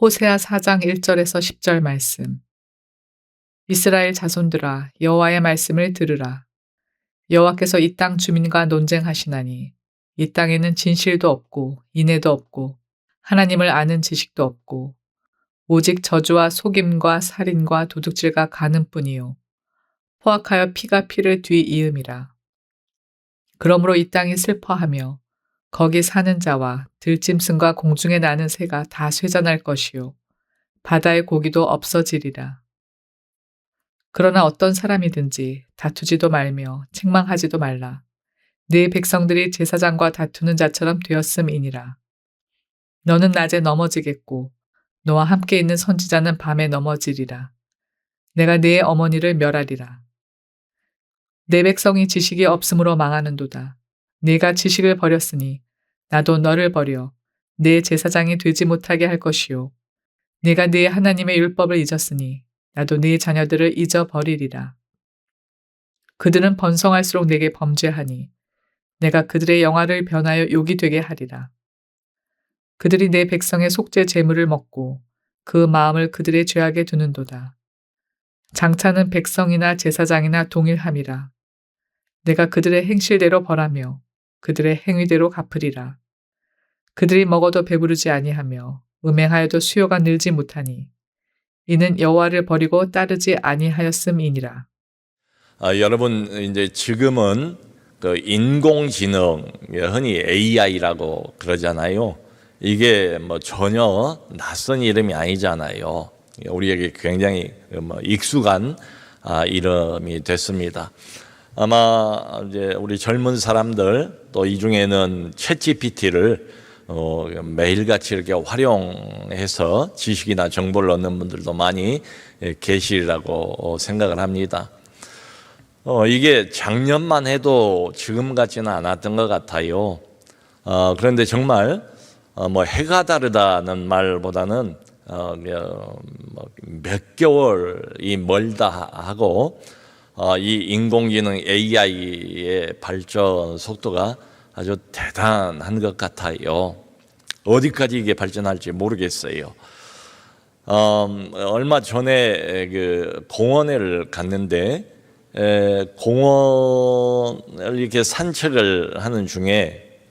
호세아 4장 1절에서 10절 말씀. 이스라엘 자손들아 여호와의 말씀을 들으라. 여호와께서 이 땅 주민과 논쟁하시나니 이 땅에는 진실도 없고 인애도 없고 하나님을 아는 지식도 없고 오직 저주와 속임과 살인과 도둑질과 간음 뿐이요 포악하여 피가 피를 뒤이음이라. 그러므로 이 땅이 슬퍼하며 거기 사는 자와 들짐승과 공중에 나는 새가 다 쇠잔할 것이요 바다의 고기도 없어지리라. 그러나 어떤 사람이든지 다투지도 말며 책망하지도 말라. 네 백성들이 제사장과 다투는 자처럼 되었음이니라. 너는 낮에 넘어지겠고 너와 함께 있는 선지자는 밤에 넘어지리라. 내가 네 어머니를 멸하리라. 내 백성이 지식이 없으므로 망하는도다. 네가 지식을 버렸으니 나도 너를 버려 네 제사장이 되지 못하게 할 것이요. 네가 네 하나님의 율법을 잊었으니 나도 네 자녀들을 잊어버리리라. 그들은 번성할수록 내게 범죄하니 내가 그들의 영화를 변하여 욕이 되게 하리라. 그들이 내 백성의 속죄 제물을 먹고 그 마음을 그들의 죄악에 두는도다. 장차는 백성이나 제사장이나 동일함이라. 내가 그들의 행실대로 벌하며 그들의 행위대로 갚으리라. 그들이 먹어도 배부르지 아니하며 음행하여도 수요가 늘지 못하니 이는 여호와를 버리고 따르지 아니하였음이니라. 여러분 이제 지금은 그 인공지능, 흔히 AI라고 그러잖아요. 이게 뭐 전혀 낯선 이름이 아니잖아요. 우리에게 굉장히 익숙한 이름이 됐습니다. 아마 이제 우리 젊은 사람들 또 이 중에는 챗GPT를 매일같이 이렇게 활용해서 지식이나 정보를 얻는 분들도 많이 계시리라고 생각을 합니다. 이게 작년만 해도 지금 같지는 않았던 것 같아요. 그런데 정말 뭐 해가 다르다는 말보다는 몇 개월이 멀다 하고 이 인공지능 AI의 발전 속도가 아주 대단한 것 같아요. 어디까지 이게 발전할지 모르겠어요. 얼마 전에 그 공원을 갔는데 공원을 이렇게 산책을 하는 중에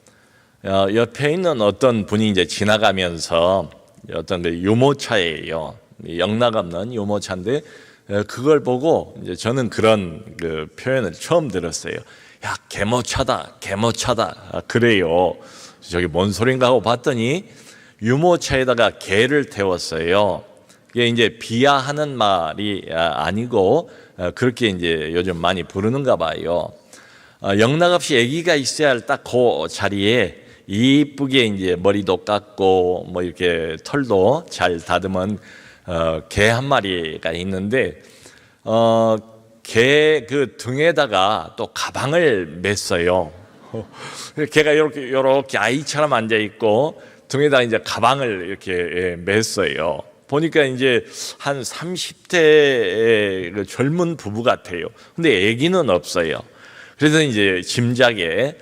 옆에 있는 어떤 분이 이제 지나가면서 어떤 그 유모차예요. 영락없는 유모차인데 그걸 보고 이제 저는 그런 그 표현을 처음 들었어요. 야, 개모차다, 개모차다. 그래요. 저기 뭔 소린가 하고 봤더니 유모차에다가 개를 태웠어요. 이게 이제 비하하는 말이 아니고 그렇게 이제 요즘 많이 부르는가 봐요. 영락없이 아기가 있어야 할 딱 그 자리에 이쁘게 이제 머리도 깎고 뭐 이렇게 털도 잘 다듬은 개 한 마리가 있는데 개 그 등에다가 또 가방을 맸어요. 개가 이렇게 아이처럼 앉아 있고 등에다 이제 가방을 이렇게 맸어요. 보니까 이제 한 30대 그 젊은 부부 같아요. 근데 아기는 없어요. 그래서 이제 짐작에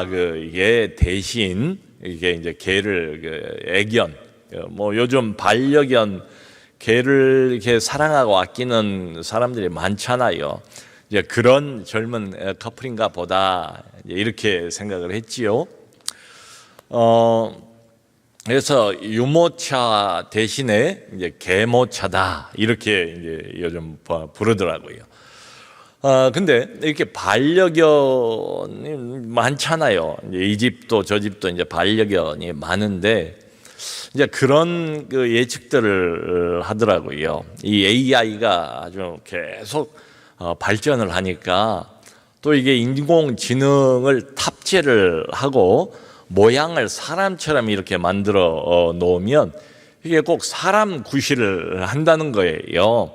그 얘 대신 이게 이제 개를 그 애견, 뭐 요즘 반려견 개를 이렇게 사랑하고 아끼는 사람들이 많잖아요. 이제 그런 젊은 커플인가 보다 이렇게 생각을 했지요. 그래서 유모차 대신에 이제 개모차다 이렇게 이제 요즘 부르더라고요. 근데 이렇게 반려견이 많잖아요. 이제 이 집도 저 집도 이제 반려견이 많은데 이제 그런 그 예측들을 하더라고요. 이 AI가 아주 계속 발전을 하니까 또 이게 인공지능을 탑재를 하고 모양을 사람처럼 이렇게 만들어 놓으면 이게 꼭 사람 구실을 한다는 거예요.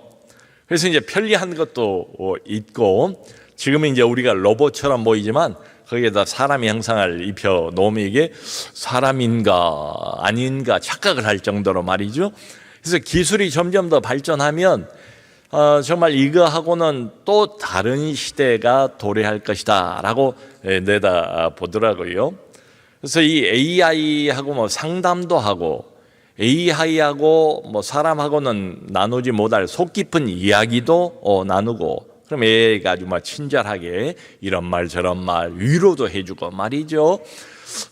그래서 이제 편리한 것도 있고 지금은 이제 우리가 로봇처럼 보이지만 거기에다 사람의 형상을 입혀 놓으면 이게 사람인가 아닌가 착각을 할 정도로 말이죠. 그래서 기술이 점점 더 발전하면 정말 이거하고는 또 다른 시대가 도래할 것이다 라고 내다 보더라고요. 그래서 이 AI하고 뭐 상담도 하고 AI하고 뭐 사람하고는 나누지 못할 속 깊은 이야기도 나누고, 그럼 AI가 아주 막 친절하게 이런 말 저런 말 위로도 해주고 말이죠.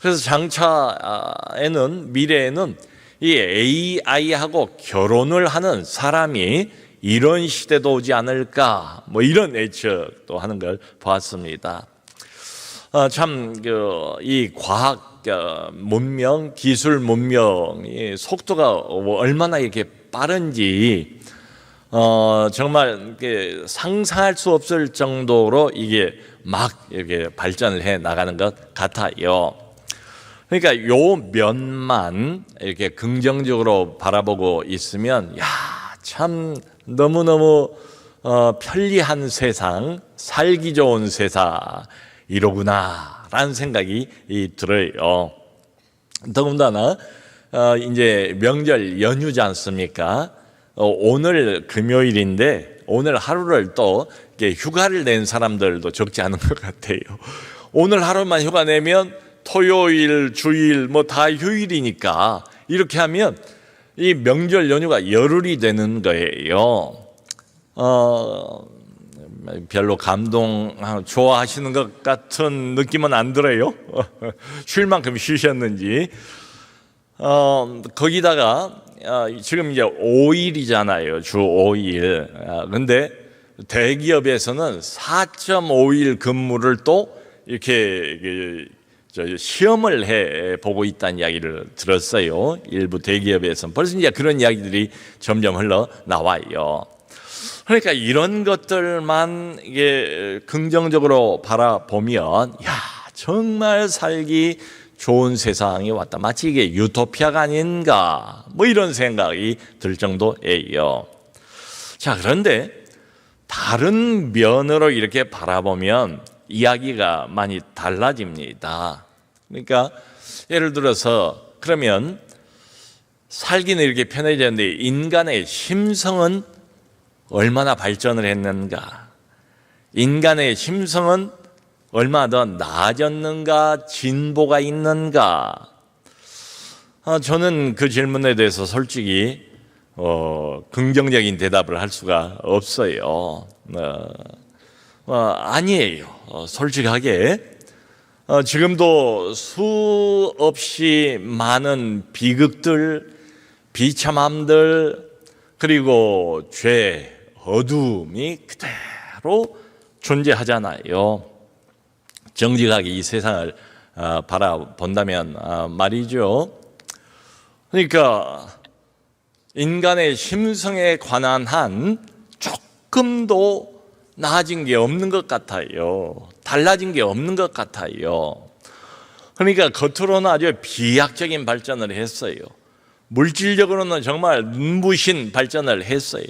그래서 장차에는, 미래에는 이 AI하고 결혼을 하는 사람이 이런 시대도 오지 않을까, 뭐 이런 예측도 하는 걸 보았습니다. 참 이 과학 문명, 기술 문명의 속도가 얼마나 이렇게 빠른지 정말 상상할 수 없을 정도로 이게 막 이렇게 발전을 해 나가는 것 같아요. 그러니까 요 면만 이렇게 긍정적으로 바라보고 있으면, 야, 참 너무너무 편리한 세상, 살기 좋은 세상 이로구나 라는 생각이 들어요. 더군다나 이제 명절 연휴지 않습니까? 오늘 금요일인데 오늘 하루를 또 휴가를 낸 사람들도 적지 않은 것 같아요. 오늘 하루만 휴가 내면 토요일, 주일 뭐 다 휴일이니까 이렇게 하면 이 명절 연휴가 열흘이 되는 거예요. 별로 좋아하시는 것 같은 느낌은 안 들어요. 쉴 만큼 쉬셨는지. 거기다가 지금 이제 5일이잖아요. 주 5일. 근데 대기업에서는 4.5일 근무를 또 이렇게 시험을 해 보고 있다는 이야기를 들었어요. 일부 대기업에서는 벌써 이제 그런 이야기들이 점점 흘러 나와요. 그러니까 이런 것들만 이게 긍정적으로 바라보면, 야, 정말 살기 좋은 세상이 왔다. 마치 이게 유토피아가 아닌가, 뭐 이런 생각이 들 정도예요. 자, 그런데 다른 면으로 이렇게 바라보면 이야기가 많이 달라집니다. 그러니까 예를 들어서 그러면 살기는 이렇게 편해졌는데 인간의 심성은 얼마나 발전을 했는가? 인간의 심성은 얼마나 더 나아졌는가? 진보가 있는가? 저는 그 질문에 대해서 솔직히 긍정적인 대답을 할 수가 없어요. 아니에요. 솔직하게 지금도 수없이 많은 비극들, 비참함들, 그리고 죄, 어둠이 그대로 존재하잖아요. 정직하게 이 세상을 바라본다면 말이죠. 그러니까 인간의 심성에 관한 한 조금도 나아진 게 없는 것 같아요. 달라진 게 없는 것 같아요. 그러니까 겉으로는 아주 비약적인 발전을 했어요. 물질적으로는 정말 눈부신 발전을 했어요.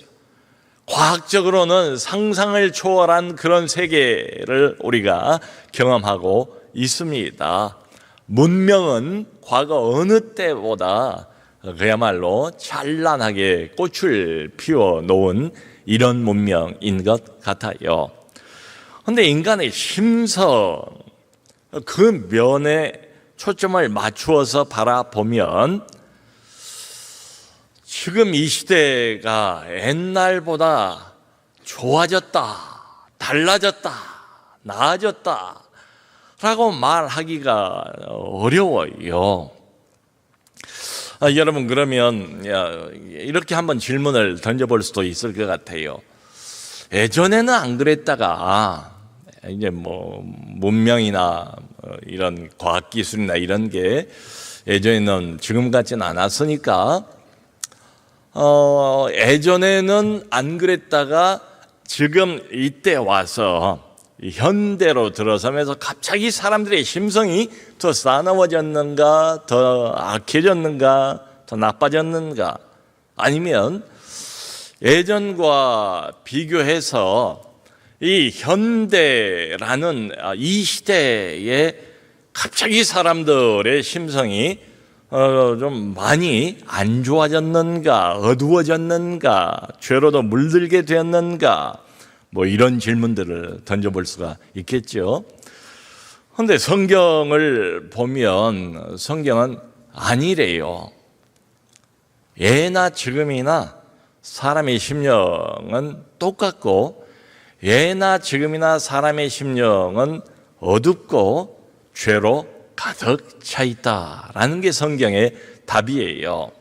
과학적으로는 상상을 초월한 그런 세계를 우리가 경험하고 있습니다. 문명은 과거 어느 때보다 그야말로 찬란하게 꽃을 피워 놓은 이런 문명인 것 같아요. 그런데 인간의 심성, 그 면에 초점을 맞추어서 바라보면 지금 이 시대가 옛날보다 좋아졌다, 달라졌다, 나아졌다 라고 말하기가 어려워요. 여러분, 그러면 이렇게 한번 질문을 던져볼 수도 있을 것 같아요. 예전에는 안 그랬다가 이제 뭐 문명이나 이런 과학기술이나 이런 게 예전에는 지금 같지는 않았으니까 예전에는 안 그랬다가 지금 이때 와서 현대로 들어서면서 갑자기 사람들의 심성이 더 싸나워졌는가, 더 악해졌는가, 더 나빠졌는가, 아니면 예전과 비교해서 이 현대라는 이 시대에 갑자기 사람들의 심성이 좀 많이 안 좋아졌는가, 어두워졌는가, 죄로도 물들게 되었는가, 뭐 이런 질문들을 던져볼 수가 있겠죠. 그런데 성경을 보면 성경은 아니래요. 예나 지금이나 사람의 심령은 똑같고 예나 지금이나 사람의 심령은 어둡고 죄로 가득 차 있다라는 게 성경의 답이에요.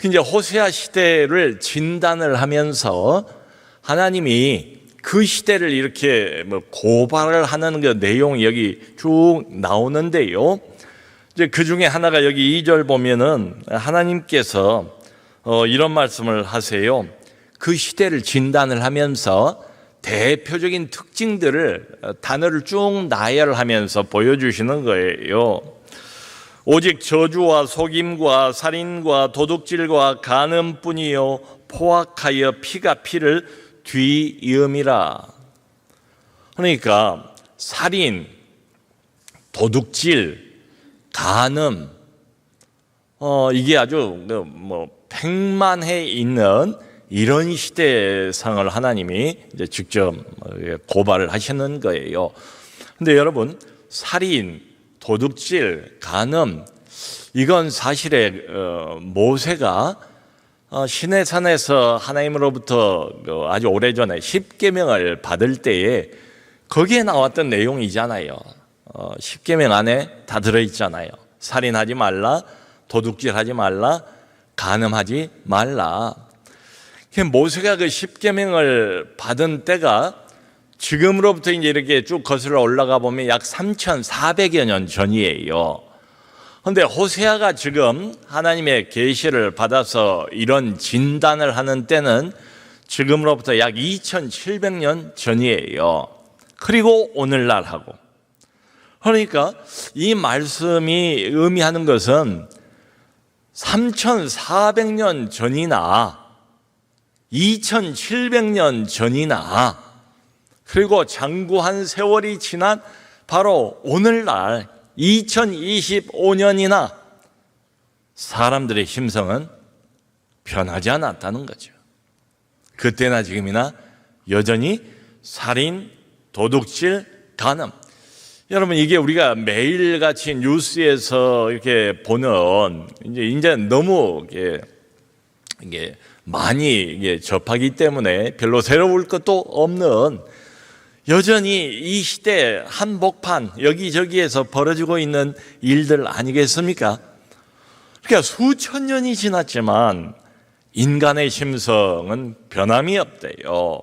이제 호세아 시대를 진단을 하면서 하나님이 그 시대를 이렇게 고발을 하는 그 내용이 여기 쭉 나오는데요. 이제 그 중에 하나가 여기 2절 보면은 하나님께서 이런 말씀을 하세요. 그 시대를 진단을 하면서 대표적인 특징들을 단어를 쭉 나열하면서 보여주시는 거예요. 오직 저주와 속임과 살인과 도둑질과 간음뿐이요 포악하여 피가 피를 뒤이음이라. 그러니까 살인, 도둑질, 간음, 이게 아주 백만해 있는 이런 시대상을 하나님이 이제 직접 고발을 하시는 거예요. 근데 여러분, 살인, 도둑질, 간음, 이건 사실에 모세가 시내산에서 하나님으로부터 아주 오래전에 십계명을 받을 때에 거기에 나왔던 내용이잖아요. 십계명 안에 다 들어있잖아요. 살인하지 말라, 도둑질하지 말라, 간음하지 말라. 모세가 그 십계명을 받은 때가 지금으로부터 이제 이렇게 쭉 거슬러 올라가 보면 약 3,400여 년 전이에요. 그런데 호세아가 지금 하나님의 계시를 받아서 이런 진단을 하는 때는 지금으로부터 약 2,700년 전이에요. 그리고 오늘날 하고. 그러니까 이 말씀이 의미하는 것은 3,400년 전이나 2,700년 전이나 그리고 장구한 세월이 지난 바로 오늘날 2025년이나 사람들의 심성은 변하지 않았다는 거죠. 그때나 지금이나 여전히 살인, 도둑질, 간음. 여러분, 이게 우리가 매일같이 뉴스에서 이렇게 보는 이제 너무 이게 많이 접하기 때문에 별로 새로울 것도 없는 여전히 이 시대 한복판 여기저기에서 벌어지고 있는 일들 아니겠습니까? 그러니까 수천 년이 지났지만 인간의 심성은 변함이 없대요.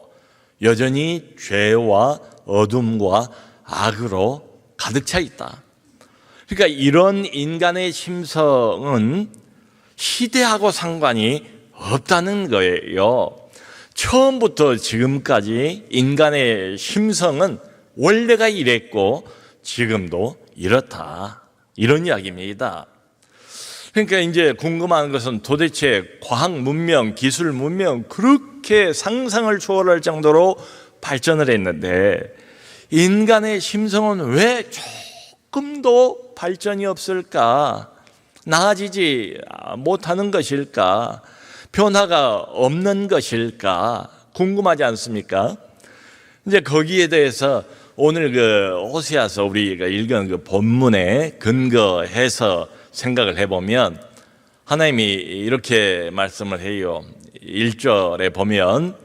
여전히 죄와 어둠과 악으로 가득 차 있다. 그러니까 이런 인간의 심성은 시대하고 상관이 없다는 거예요. 처음부터 지금까지 인간의 심성은 원래가 이랬고 지금도 이렇다. 이런 이야기입니다. 그러니까 이제 궁금한 것은 도대체 과학 문명, 기술 문명 그렇게 상상을 초월할 정도로 발전을 했는데 인간의 심성은 왜 조금도 발전이 없을까? 나아지지 못하는 것일까? 변화가 없는 것일까? 궁금하지 않습니까? 이제 거기에 대해서 오늘 그 호세아서 우리가 읽은 그 본문에 근거해서 생각을 해보면 하나님이 이렇게 말씀을 해요. 1절에 보면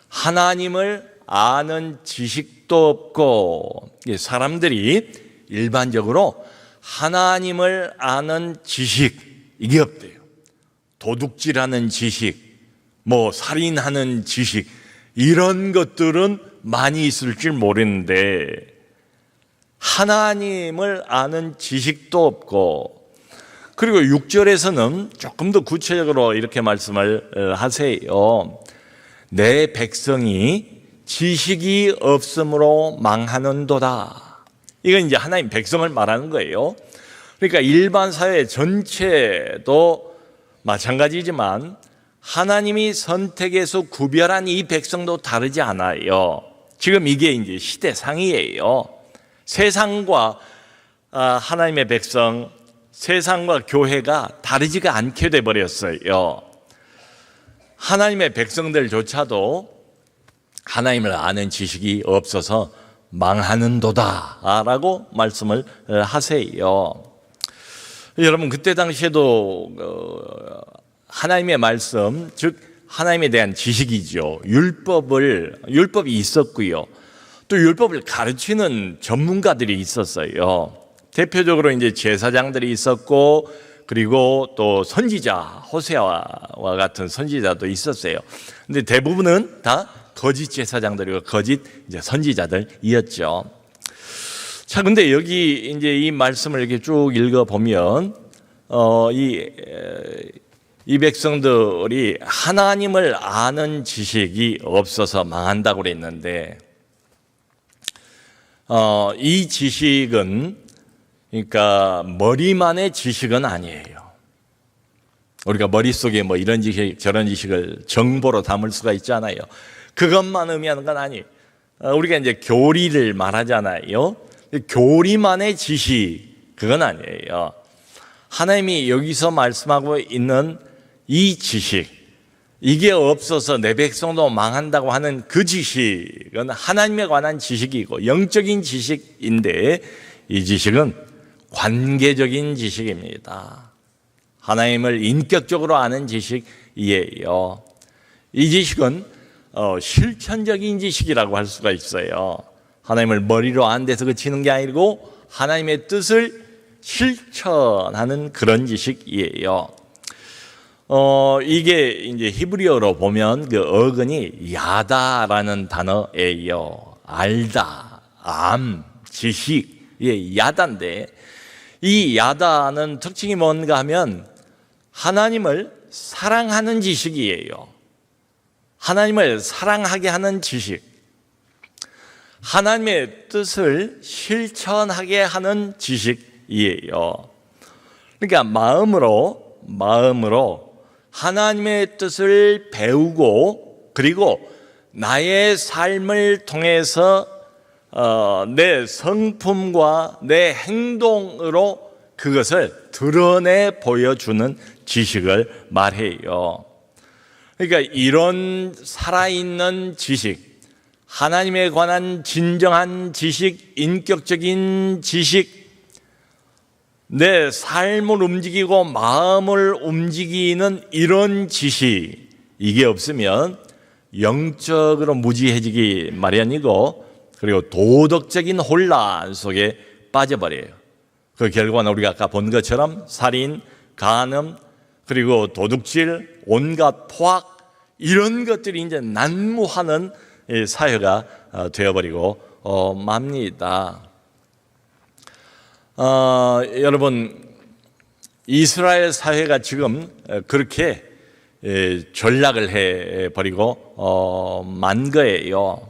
하나님을 아는 지식도 없고, 사람들이 일반적으로 하나님을 아는 지식 이게 없대요. 도둑질하는 지식, 살인하는 지식 이런 것들은 많이 있을 줄 모르는데 하나님을 아는 지식도 없고, 그리고 6절에서는 조금 더 구체적으로 이렇게 말씀을 하세요. 내 백성이 지식이 없으므로 망하는도다. 이건 이제 하나님 백성을 말하는 거예요. 그러니까 일반 사회 전체도 마찬가지지만 하나님이 선택해서 구별한 이 백성도 다르지 않아요. 지금 이게 이제 시대상이에요. 세상과 하나님의 백성, 세상과 교회가 다르지가 않게 돼버렸어요. 하나님의 백성들조차도 하나님을 아는 지식이 없어서 망하는도다 라고 말씀을 하세요. 여러분, 그때 당시에도 하나님의 말씀, 즉 하나님에 대한 지식이죠. 율법이 있었고요. 또 율법을 가르치는 전문가들이 있었어요. 대표적으로 이제 제사장들이 있었고, 그리고 또 선지자, 호세아와 같은 선지자도 있었어요. 근데 대부분은 다 거짓 제사장들이고 거짓 이제 선지자들이었죠. 자, 근데 여기 이제 이 말씀을 이렇게 쭉 읽어 보면, 이 백성들이 하나님을 아는 지식이 없어서 망한다고 그랬는데, 이 지식은 그러니까 머리만의 지식은 아니에요. 우리가 머릿속에 뭐 이런 지식 저런 지식을 정보로 담을 수가 있잖아요. 그것만 의미하는 건 아니에요. 우리가 이제 교리를 말하잖아요. 교리만의 지식 그건 아니에요. 하나님이 여기서 말씀하고 있는 이 지식, 이게 없어서 내 백성도 망한다고 하는 그 지식은 하나님에 관한 지식이고 영적인 지식인데, 이 지식은 관계적인 지식입니다. 하나님을 인격적으로 아는 지식이에요. 이 지식은 실천적인 지식이라고 할 수가 있어요. 하나님을 머리로 아는 데서 그치는 게 아니고 하나님의 뜻을 실천하는 그런 지식이에요. 이게 이제 히브리어로 보면 그 어근이 야다라는 단어예요. 알다, 지식, 야다인데, 이 야다는 특징이 뭔가 하면 하나님을 사랑하는 지식이에요. 하나님을 사랑하게 하는 지식, 하나님의 뜻을 실천하게 하는 지식이에요. 그러니까 마음으로 하나님의 뜻을 배우고, 그리고 나의 삶을 통해서 내 성품과 내 행동으로 그것을 드러내 보여주는 지식을 말해요. 그러니까 이런 살아있는 지식, 하나님에 관한 진정한 지식, 인격적인 지식, 내 삶을 움직이고 마음을 움직이는 이런 지식, 이게 없으면 영적으로 무지해지기 마련이고, 그리고 도덕적인 혼란 속에 빠져버려요. 그 결과는 우리가 아까 본 것처럼 살인, 간음, 그리고 도둑질, 온갖 포악, 이런 것들이 이제 난무하는 사회가 되어버리고 맙니다. 여러분, 이스라엘 사회가 지금 그렇게 전락을 해버리고 만 거예요.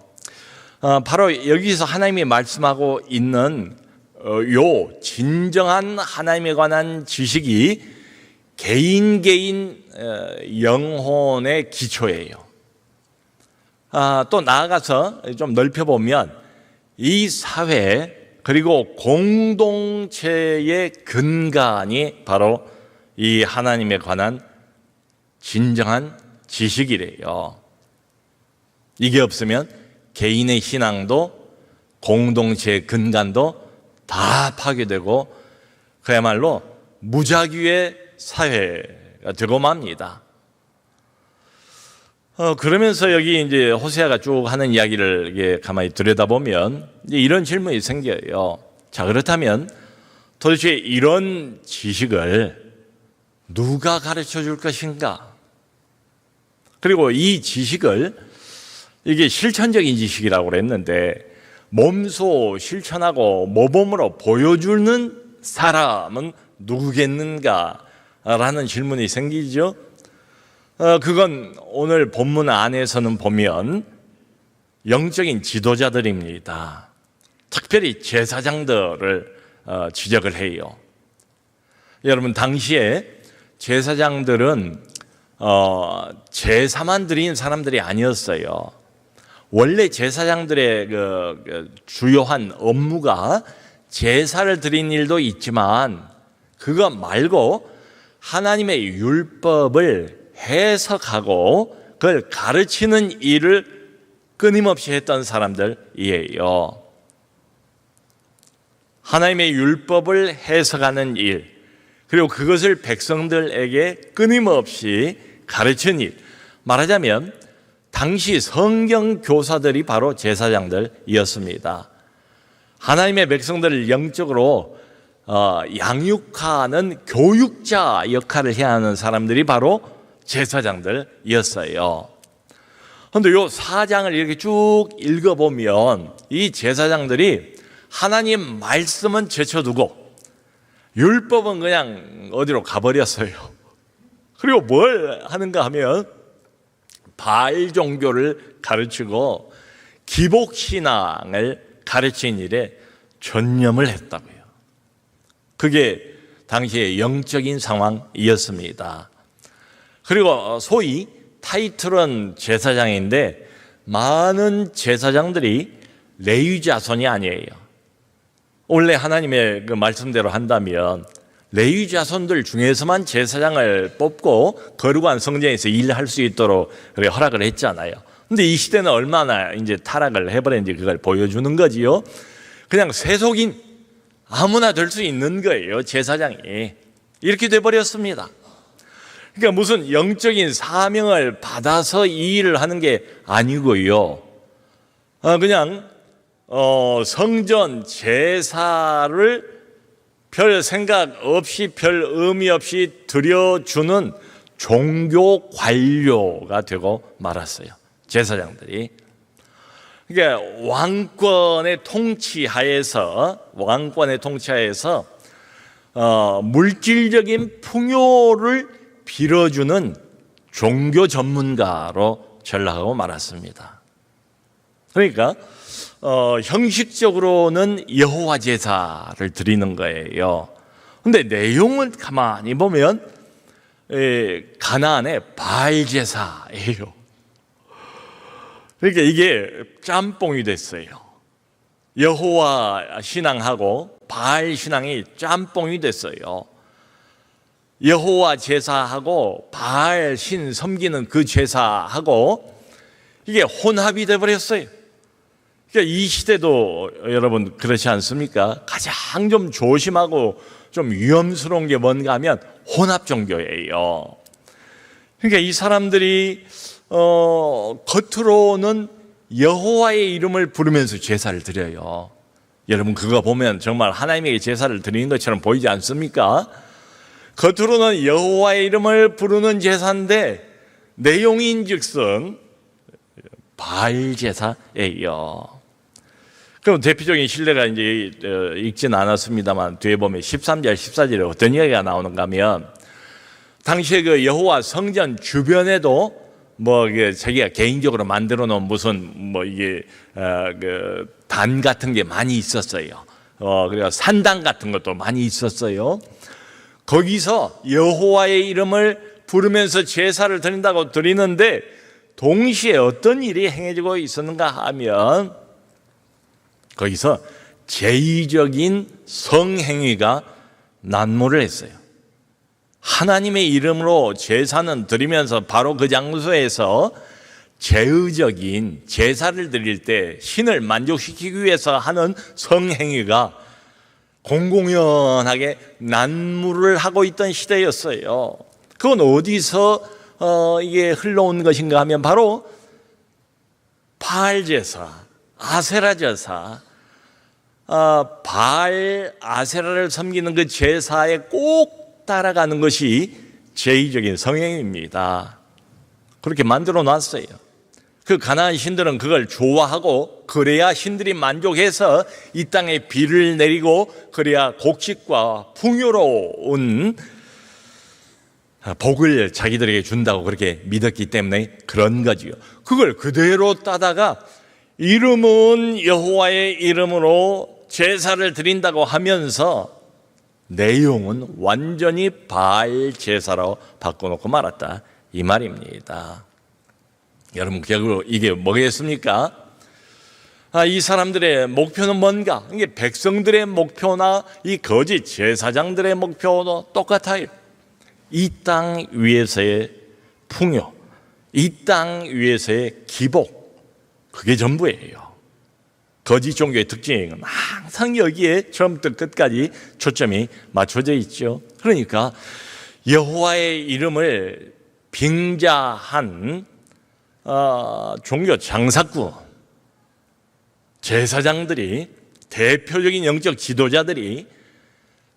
바로 여기서 하나님이 말씀하고 있는 요 진정한 하나님에 관한 지식이 개인 영혼의 기초예요. 또 나아가서 좀 넓혀보면 이 사회 그리고 공동체의 근간이 바로 이 하나님에 관한 진정한 지식이래요. 이게 없으면 개인의 신앙도 공동체의 근간도 다 파괴되고 그야말로 무자귀의 사회가 되고 맙니다. 그러면서 여기 이제 호세아가 쭉 하는 이야기를 이게 가만히 들여다보면 이제 이런 질문이 생겨요. 자, 그렇다면 도대체 이런 지식을 누가 가르쳐 줄 것인가? 그리고 이 지식을 이게 실천적인 지식이라고 그랬는데 몸소 실천하고 모범으로 보여주는 사람은 누구겠는가라는 질문이 생기죠. 그건 오늘 본문 안에서는 보면 영적인 지도자들입니다. 특별히 제사장들을 지적을 해요. 여러분, 당시에 제사장들은 제사만 드린 사람들이 아니었어요. 원래 제사장들의 그 주요한 업무가 제사를 드린 일도 있지만 그거 말고 하나님의 율법을 해석하고 그걸 가르치는 일을 끊임없이 했던 사람들이에요. 하나님의 율법을 해석하는 일, 그리고 그것을 백성들에게 끊임없이 가르친 일, 말하자면 당시 성경 교사들이 바로 제사장들이었습니다. 하나님의 백성들을 영적으로 양육하는 교육자 역할을 해야 하는 사람들이 바로 제사장들이었어요. 그런데 요 4장을 이렇게 쭉 읽어보면 이 제사장들이 하나님 말씀은 제쳐두고 율법은 그냥 어디로 가버렸어요. 그리고 뭘 하는가 하면 바알 종교를 가르치고 기복신앙을 가르친 일에 전념을 했다고요. 그게 당시의 영적인 상황이었습니다. 그리고 소위 타이틀은 제사장인데 많은 제사장들이 레위 자손이 아니에요. 원래 하나님의 그 말씀대로 한다면 레위 자손들 중에서만 제사장을 뽑고 거룩한 성전에서 일할 수 있도록 허락을 했잖아요. 근데 이 시대는 얼마나 이제 타락을 해버렸는지 그걸 보여주는 거지요. 그냥 세속인 아무나 될 수 있는 거예요. 제사장이 이렇게 돼버렸습니다. 그러니까 무슨 영적인 사명을 받아서 이 일을 하는 게 아니고요. 그냥 성전 제사를 별 생각 없이 별 의미 없이 드려주는 종교 관료가 되고 말았어요. 제사장들이. 그러니까 왕권의 통치하에서 물질적인 풍요를 빌어주는 종교 전문가로 전락하고 말았습니다. 그러니까 형식적으로는 여호와 제사를 드리는 거예요. 그런데 내용을 가만히 보면 가나안의 바알 제사예요. 그러니까 이게 짬뽕이 됐어요. 여호와 신앙하고 바알 신앙이 짬뽕이 됐어요. 여호와 제사하고 바알 신 섬기는 그 제사하고 이게 혼합이 돼버렸어요. 그러니까 이 시대도 여러분 그렇지 않습니까? 가장 좀 조심하고 좀 위험스러운 게 뭔가 하면 혼합 종교예요. 그러니까 이 사람들이 겉으로는 여호와의 이름을 부르면서 제사를 드려요. 여러분 그거 보면 정말 하나님에게 제사를 드리는 것처럼 보이지 않습니까? 겉으로는 여호와의 이름을 부르는 제사인데 내용인즉슨 바알 제사예요. 그럼 대표적인 신뢰가 이제 읽지는 않았습니다만 뒤에 보면 13절, 14절에 어떤 이야기가 나오는가 하면 당시에 그 여호와 성전 주변에도 뭐 자기가 개인적으로 만들어 놓은 무슨 뭐 이게 그 단 같은 게 많이 있었어요. 그리고 산당 같은 것도 많이 있었어요. 거기서 여호와의 이름을 부르면서 제사를 드린다고 드리는데 동시에 어떤 일이 행해지고 있었는가 하면 거기서 제의적인 성행위가 난무를 했어요. 하나님의 이름으로 제사는 드리면서 바로 그 장소에서 제의적인 제사를 드릴 때 신을 만족시키기 위해서 하는 성행위가 공공연하게 난무를 하고 있던 시대였어요. 그건 어디서 이게 흘러온 것인가 하면 바로 바알 제사, 아세라 제사, 바알 아세라를 섬기는 그 제사에 꼭 따라가는 것이 제의적인 성행입니다. 그렇게 만들어 놨어요. 그 가나안 신들은 그걸 좋아하고 그래야 신들이 만족해서 이 땅에 비를 내리고 그래야 곡식과 풍요로운 복을 자기들에게 준다고 그렇게 믿었기 때문에 그런 거지요. 그걸 그대로 따다가 이름은 여호와의 이름으로 제사를 드린다고 하면서 내용은 완전히 바알 제사로 바꿔놓고 말았다 이 말입니다. 여러분 결국 이게 뭐겠습니까? 이 사람들의 목표는 뭔가? 이게 백성들의 목표나 이 거짓 제사장들의 목표도 똑같아요. 이 땅 위에서의 풍요, 이 땅 위에서의 기복, 그게 전부예요. 거짓 종교의 특징은 항상 여기에 처음부터 끝까지 초점이 맞춰져 있죠. 그러니까 여호와의 이름을 빙자한 종교 장사꾼, 제사장들이, 대표적인 영적 지도자들이,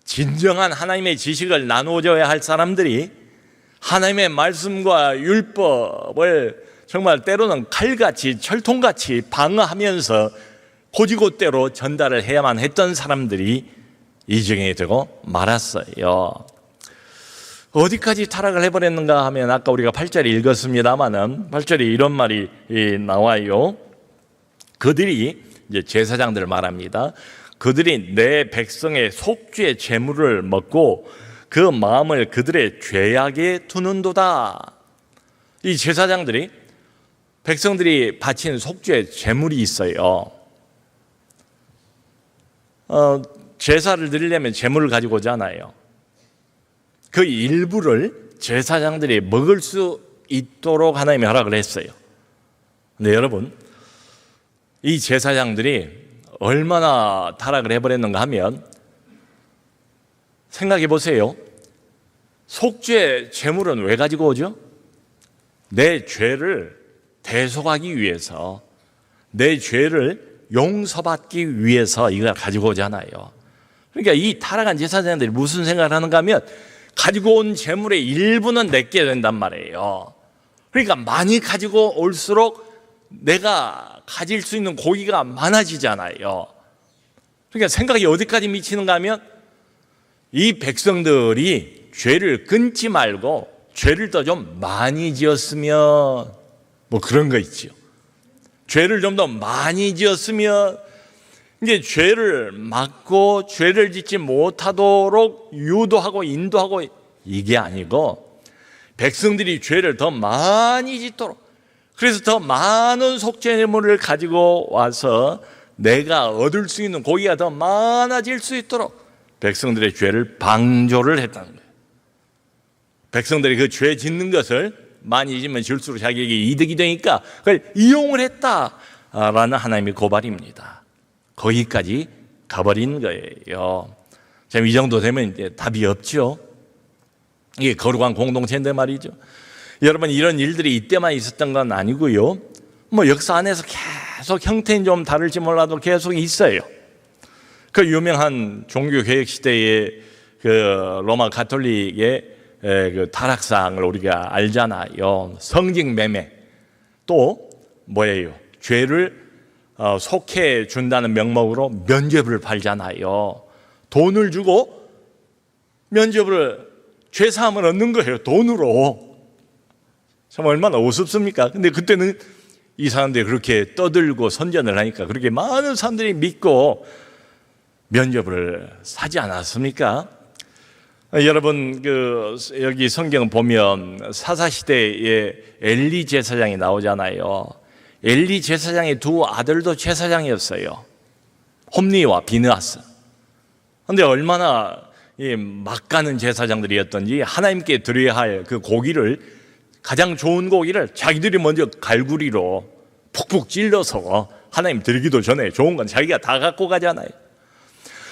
진정한 하나님의 지식을 나누어줘야 할 사람들이 하나님의 말씀과 율법을 정말 때로는 칼같이 철통같이 방어하면서 고지고대로 전달을 해야만 했던 사람들이 이정이 되고 말았어요. 어디까지 타락을 해버렸는가 하면 아까 우리가 8절에 읽었습니다마는 8절에 이런 말이 나와요. 그들이 이제 제사장들을 말합니다. 그들이 내 백성의 속죄의 제물을 먹고 그 마음을 그들의 죄악에 두는도다. 이 제사장들이 백성들이 바친 속죄 제물이 있어요. 제사를 드리려면 제물을 가지고 오잖아요. 그 일부를 제사장들이 먹을 수 있도록 하나님이 허락을 했어요. 근데 여러분, 이 제사장들이 얼마나 타락을 해버렸는가 하면 생각해 보세요. 속죄 제물은 왜 가지고 오죠? 내 죄를 대속하기 위해서, 내 죄를 용서받기 위해서 이걸 가지고 오잖아요. 그러니까 이 타락한 제사장들이 무슨 생각을 하는가 하면 가지고 온 제물의 일부는 내게 된단 말이에요. 그러니까 많이 가지고 올수록 내가 가질 수 있는 고기가 많아지잖아요. 그러니까 생각이 어디까지 미치는가 하면 이 백성들이 죄를 끊지 말고 죄를 더 좀 많이 지었으면, 뭐 그런 거 있죠. 죄를 좀 더 많이 지었으면 이제 죄를 막고 죄를 짓지 못하도록 유도하고 인도하고, 이게 아니고 백성들이 죄를 더 많이 짓도록, 그래서 더 많은 속죄물을 가지고 와서 내가 얻을 수 있는 고기가 더 많아질 수 있도록 백성들의 죄를 방조를 했다는 거예요. 백성들이 그 죄 짓는 것을 많이 지면 질수록 자기에게 이득이 되니까 그걸 이용을 했다라는 하나님의 고발입니다. 거기까지 가버린 거예요. 이 정도 되면 이제 답이 없죠. 이게 거룩한 공동체인데 말이죠. 여러분, 이런 일들이 이때만 있었던 건 아니고요. 뭐 역사 안에서 계속 형태는 좀 다를지 몰라도 계속 있어요. 그 유명한 종교개혁 시대의 그 로마 가톨릭의 그 타락상을 우리가 알잖아요. 성직 매매, 또 뭐예요? 죄를 속해 준다는 명목으로 면죄부를 팔잖아요. 돈을 주고 면죄부를, 죄사함을 얻는 거예요. 돈으로. 참 얼마나 우습습니까? 근데 그때는 이 사람들이 그렇게 떠들고 선전을 하니까 그렇게 많은 사람들이 믿고 면죄부를 사지 않았습니까? 여러분, 여기 성경 보면 사사시대에 엘리 제사장이 나오잖아요. 엘리 제사장의 두 아들도 제사장이었어요. 홈리와 비느하스. 그런데 얼마나 막 가는 제사장들이었던지 하나님께 드려야 할 그 고기를, 가장 좋은 고기를 자기들이 먼저 갈구리로 푹푹 찔러서 하나님 드리기도 전에 좋은 건 자기가 다 갖고 가잖아요.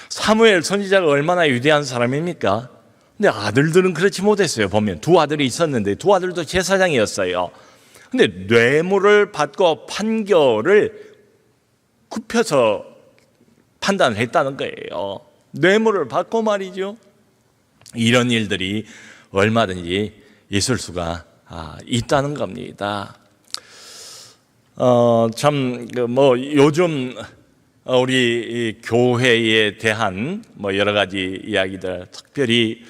사무엘 선지자가 얼마나 위대한 사람입니까? 근데 아들들은 그렇지 못했어요. 보면 두 아들이 있었는데 두 아들도 제사장이었어요. 근데 뇌물을 받고 판결을 굽혀서 판단을 했다는 거예요. 뇌물을 받고 말이죠. 이런 일들이 얼마든지 있을 수가 있다는 겁니다. 요즘 우리 교회에 대한 여러 가지 이야기들, 특별히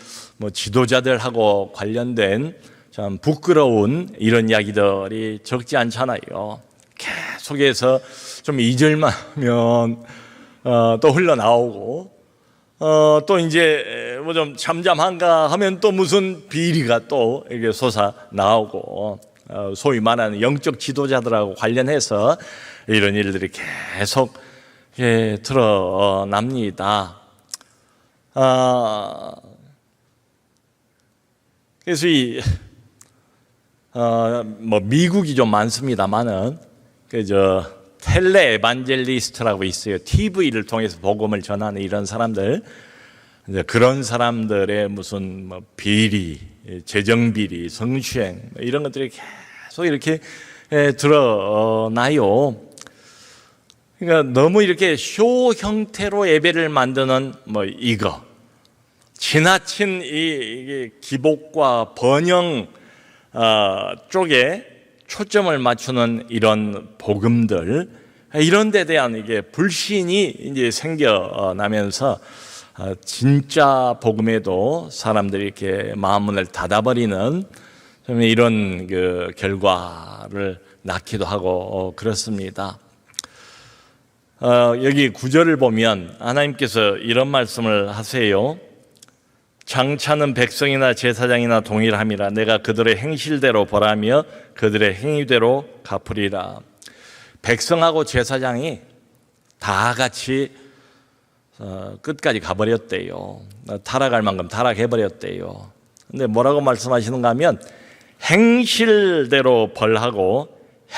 지도자들하고 관련된 참 부끄러운 이런 이야기들이 적지 않잖아요. 계속해서 좀 잊을만 하면 또 흘러나오고, 또 이제 좀 잠잠한가 하면 또 무슨 비리가 또 이렇게 솟아 나오고, 소위 말하는 영적 지도자들하고 관련해서 이런 일들이 계속 드러납니다. 그래서 미국이 좀 많습니다만은 텔레 에반젤리스트라고 있어요. TV를 통해서 복음을 전하는 이런 사람들. 이제 그런 사람들의 무슨 뭐 비리, 재정 비리, 성추행 이런 것들이 계속 이렇게 드러나요. 그러니까 너무 이렇게 쇼 형태로 예배를 만드는 뭐 이거 지나친 이게 기복과 번영 쪽에 초점을 맞추는 이런 복음들 이런 데 대한 이게 불신이 이제 생겨나면서 진짜 복음에도 사람들이 이렇게 마음문을 닫아버리는 좀 이런 그 결과를 낳기도 하고 그렇습니다. 여기 9절을 보면 하나님께서 이런 말씀을 하세요. 장차는 백성이나 제사장이나 동일함이라 내가 그들의 행실대로 벌하며 그들의 행위대로 갚으리라. 백성하고 제사장이 다 같이 끝까지 가버렸대요. 타락할 만큼 타락해버렸대요. 근데 뭐라고 말씀하시는가 하면 행실대로 벌하고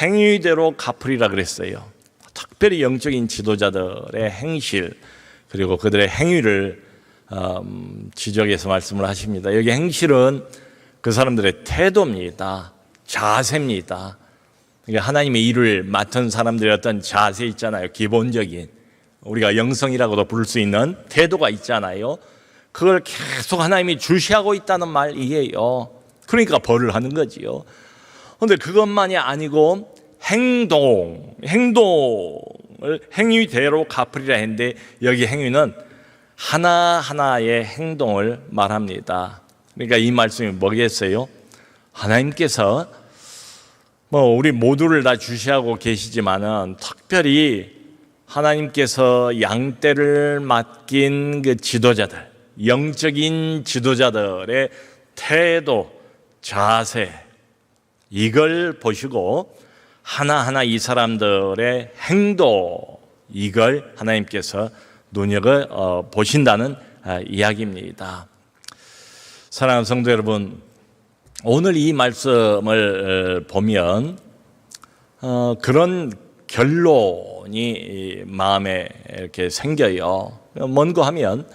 행위대로 갚으리라 그랬어요. 특별히 영적인 지도자들의 행실 그리고 그들의 행위를 지적해서 말씀을 하십니다. 여기 행실은 그 사람들의 태도입니다. 자세입니다. 하나님의 일을 맡은 사람들의 어떤 자세 있잖아요. 기본적인 우리가 영성이라고도 부를 수 있는 태도가 있잖아요. 그걸 계속 하나님이 주시하고 있다는 말이에요. 그러니까 벌을 하는 거지요. 그런데 그것만이 아니고 행동을 행위대로 갚으리라 했는데 여기 행위는 하나하나의 행동을 말합니다. 그러니까 이 말씀이 뭐겠어요? 하나님께서 우리 모두를 다 주시하고 계시지만은 특별히 하나님께서 양떼를 맡긴 그 지도자들, 영적인 지도자들의 태도, 자세 이걸 보시고 하나하나 이 사람들의 행동 이걸 하나님께서 눈여겨 보신다는 이야기입니다. 사랑하는 성도 여러분, 오늘 이 말씀을 보면 그런 결론이 마음에 이렇게 생겨요. 뭔가 하면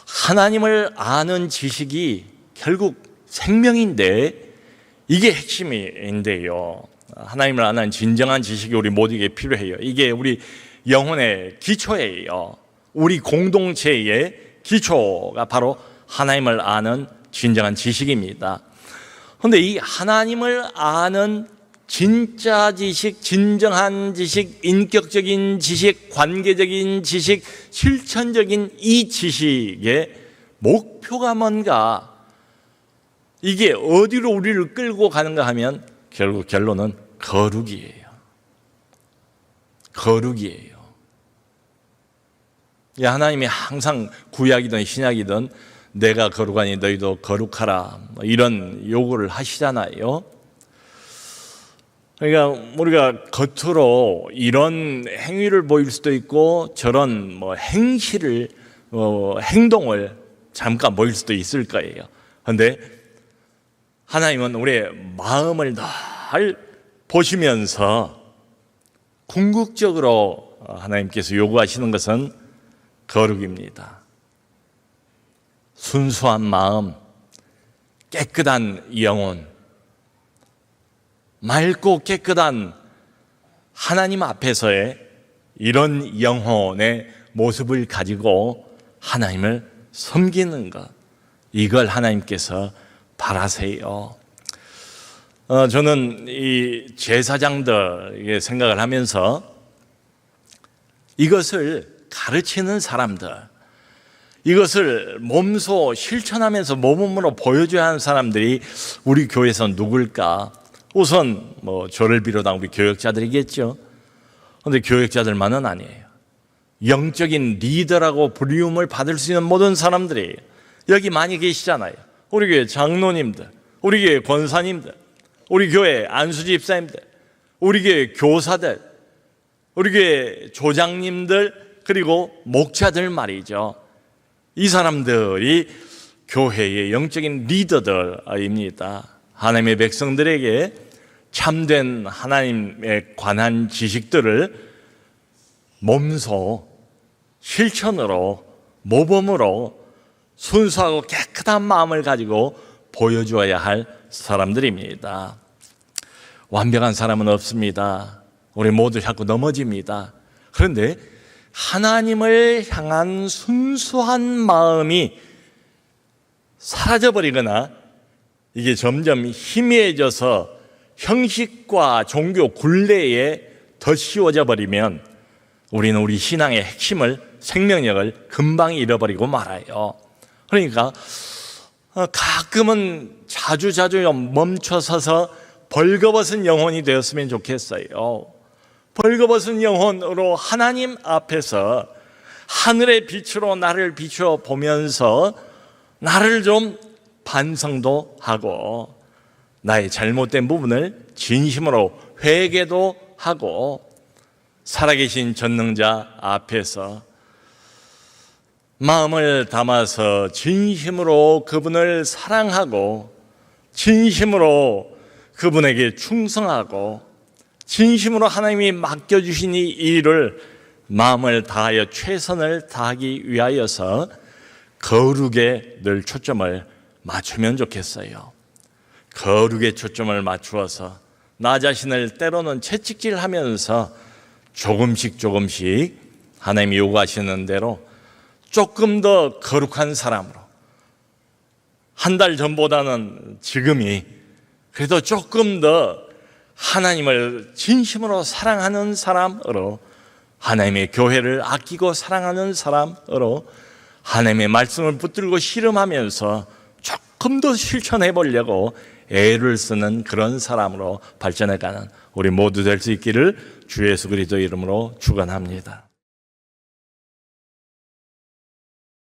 하나님을 아는 지식이 결국 생명인데 이게 핵심인데요. 하나님을 아는 진정한 지식이 우리 모두에게 필요해요. 이게 우리 영혼의 기초예요. 우리 공동체의 기초가 바로 하나님을 아는 진정한 지식입니다. 그런데 이 하나님을 아는 진짜 지식, 진정한 지식, 인격적인 지식, 관계적인 지식, 실천적인 이 지식의 목표가 뭔가, 이게 어디로 우리를 끌고 가는가 하면 결국 결론은 거룩이에요. 거룩이에요. 하나님이 항상 구약이든 신약이든 내가 거룩하니 너희도 거룩하라 이런 요구를 하시잖아요. 그러니까 우리가 겉으로 이런 행위를 보일 수도 있고 저런 행실을 행동을 잠깐 보일 수도 있을 거예요. 그런데 하나님은 우리의 마음을 늘 보시면서 궁극적으로 하나님께서 요구하시는 것은 거룩입니다. 순수한 마음, 깨끗한 영혼, 맑고 깨끗한 하나님 앞에서의 이런 영혼의 모습을 가지고 하나님을 섬기는 것, 이걸 하나님께서 바라세요. 저는 이 제사장들의 생각을 하면서 이것을 가르치는 사람들, 이것을 몸소 실천하면서 모범으로 보여줘야 하는 사람들이 우리 교회에서 누굴까? 우선 저를 비롯한 우리 교역자들이겠죠. 그런데 교역자들만은 아니에요. 영적인 리더라고 부름을 받을 수 있는 모든 사람들이 여기 많이 계시잖아요. 우리 교회 장로님들, 우리 교회 권사님들, 우리 교회 안수집사님들, 우리 교회 교사들, 우리 교회 조장님들, 그리고 목자들 말이죠. 이 사람들이 교회의 영적인 리더들입니다. 하나님의 백성들에게 참된 하나님에 관한 지식들을 몸소 실천으로 모범으로 순수하고 깨끗한 마음을 가지고 보여주어야 할 사람들입니다. 완벽한 사람은 없습니다. 우리 모두 자꾸 넘어집니다. 그런데 하나님을 향한 순수한 마음이 사라져버리거나 이게 점점 희미해져서 형식과 종교 굴레에 더 씌워져 버리면 우리는 우리 신앙의 핵심을, 생명력을 금방 잃어버리고 말아요. 그러니까 가끔은 자주 멈춰서서 벌거벗은 영혼이 되었으면 좋겠어요. 벌거벗은 영혼으로 하나님 앞에서 하늘의 빛으로 나를 비추어 보면서 나를 좀 반성도 하고 나의 잘못된 부분을 진심으로 회개도 하고 살아계신 전능자 앞에서 마음을 담아서 진심으로 그분을 사랑하고 진심으로 그분에게 충성하고 진심으로 하나님이 맡겨주신 이 일을 마음을 다하여 최선을 다하기 위하여서 거룩에 늘 초점을 맞추면 좋겠어요. 거룩에 초점을 맞추어서 나 자신을 때로는 채찍질하면서 조금씩 하나님이 요구하시는 대로 조금 더 거룩한 사람으로, 한 달 전보다는 지금이 그래도 조금 더 하나님을 진심으로 사랑하는 사람으로, 하나님의 교회를 아끼고 사랑하는 사람으로 하나님의 말씀을 붙들고 씨름하면서 조금 더 실천해 보려고 애를 쓰는 그런 사람으로 발전해가는 우리 모두 될 수 있기를 주 예수 그리스도 이름으로 축원합니다.